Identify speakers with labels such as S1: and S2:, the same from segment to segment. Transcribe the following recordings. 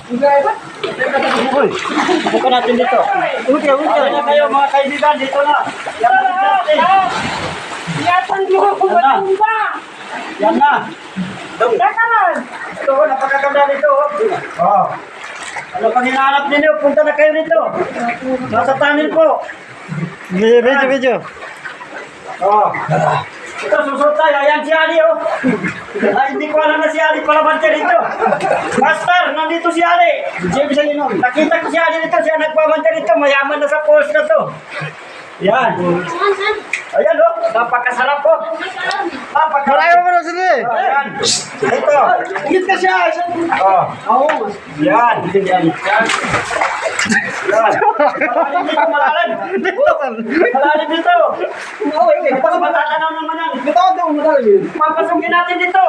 S1: Uy, buka natin dito. Uti.
S2: Ano na kayo mga kaibigan, dito na. Yan na. Ito, napakaganda nito. Oh. Ano pang hinahanap ninyo? Punta na kayo dito. Nasa tunnel po.
S1: Video.
S2: Oh. Ito, susunod tayo. Ayan si Ali, oh. Ay, hindi ko alam na si Ali pala bantya dito. Master, nandito si Ali. Nakita ko si Ali dito. Siya nagpabantya dito. Mayaman na sa post na to. Yan. Ayan, oh. Napakasarap, oh.
S1: Marami mo na sila eh.
S2: Ayan. Ito.
S1: Higit ka siya.
S2: Oh. Yan. Yan. Malalim dito, malalim. Malalim dito. Ito, matatanaw naman yan. Papasukin natin dito.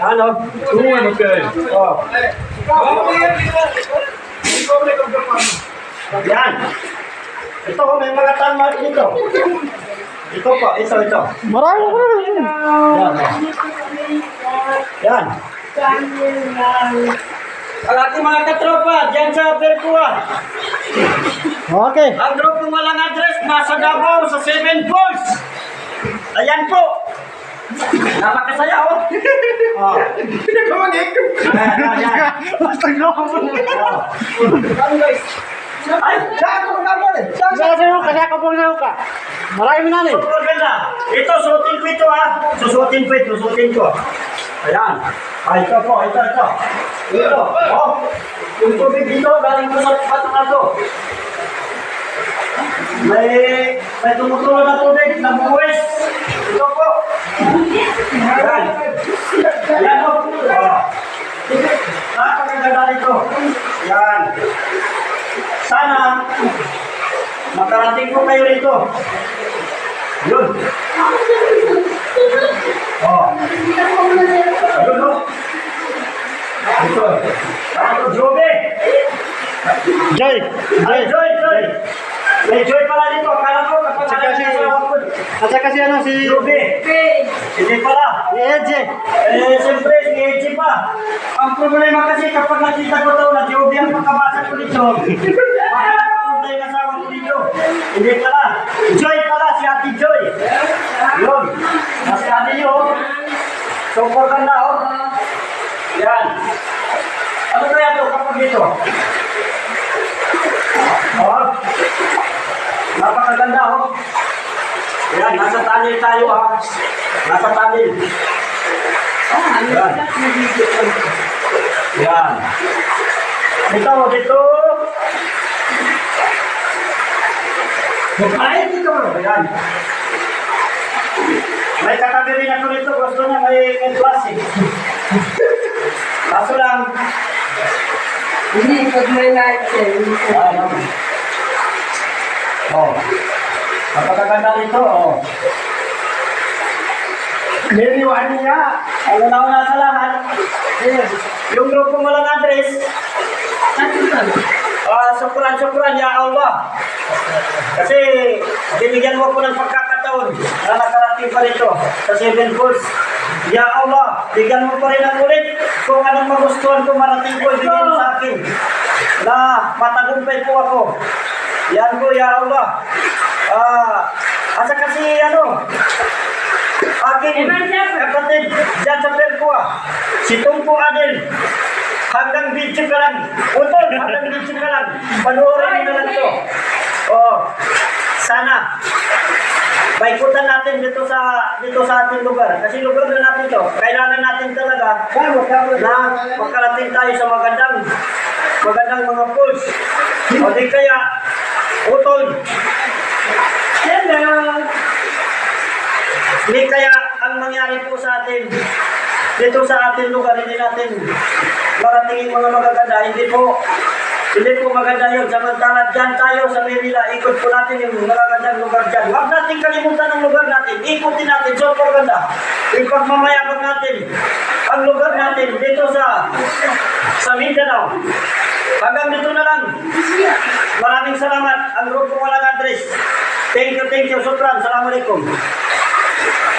S2: Ano? Oh. Yan. Ito, may mga tanmark dito. Ito po, ito.
S1: Marami mo na sila.
S2: Yan. Ang ating mga katropa, dyan sa Perpua.
S1: Okay.
S2: Ang grupo walang address, nasa Davao, sa 7 Falls. Ayan po. Napakasaya, oh. Oh.
S1: Basta gawin mo na.
S2: Ay,
S1: Kasi ako po na ka. Marami na rin.
S2: super ganda. Ito, suotin ko ito, ha. Susuotin ko. Ayan. Ay, ito po, ito. Ito, oh. Yung tubig dito, galing ko sa bato na to. May tumutulo na tubig, nabuwis. Ito po. Ayan. Ayan, oh. Napakaganda nito. Ayan. Sana makarating po kayo rito. Yun. Oh. Ayun, oh. Ito. Ito, Jobe.
S1: Joy.
S2: Ay, Joy. May Joy pala dito. Akala ko, kapag
S1: At saka si ano si
S2: Jobe. Hindi pala.
S1: Edge.
S2: Siyempre, si Eji pa. Ang problema kasi kapag nakita ko ito na Jobe ang makabasa ko dito. Makakapunta yung asawa ko dito. Hindi pala. Joy pala, si Ate Joy. Yun. Nasa ate nyo, oh. Super ganda, oh. Yan. Ano kaya ito kapag dito? Oh. Napakaganda, oh. Yan, nasa tunnel tayo, ha. Nasa tunnel. Yan. Yan. Dito. Ay, dito. Yan. May katabi rin ako dito. Gusto niya may klase. Kaso lang.
S3: Hindi, pag may light
S2: Ano? Oh. Napakaganda nito, oh. Niliwan niya. Ang una sa lahat. Yung grupo mo lang address. Syukran ya Allah. Kasi binigyan mo ko ng pagkakataon na nakarating pa rito sa 7 Falls. Ya Allah, bigyan mo pa rin ang ulit kung anong magustuhan ko marating ko, ibigay mo sa akin na matagumpay po ako. Yan po, ya Allah. Asa kasi aking kapatid dyan sa Perpua, si Tungpo Adel. Hanggang video ka lang. Utol, hanggang video ka lang. Panoorin mo na lang ito. Oh, sana paikutan natin dito sa ating lugar. Kasi lugar na natin ito. Kailangan natin talaga na makarating tayo sa magandang mga pools. O di kaya, utol. Di kaya ang mangyari po sa atin dito sa ating lugar, hindi natin maratingin mga magaganda. Hindi po maganda yun. Samantala dyan tayo sa Manila, ikot po natin yung magagandang lugar dyan. Huwag natin kalimutan ang lugar natin. Ikutin natin, super ganda. Ipagmamayabang natin ang lugar natin dito sa Mindanao. Hanggang dito na lang. Maraming salamat. Ang grupo walang address. Thank you. Sukran. Assalamualaikum.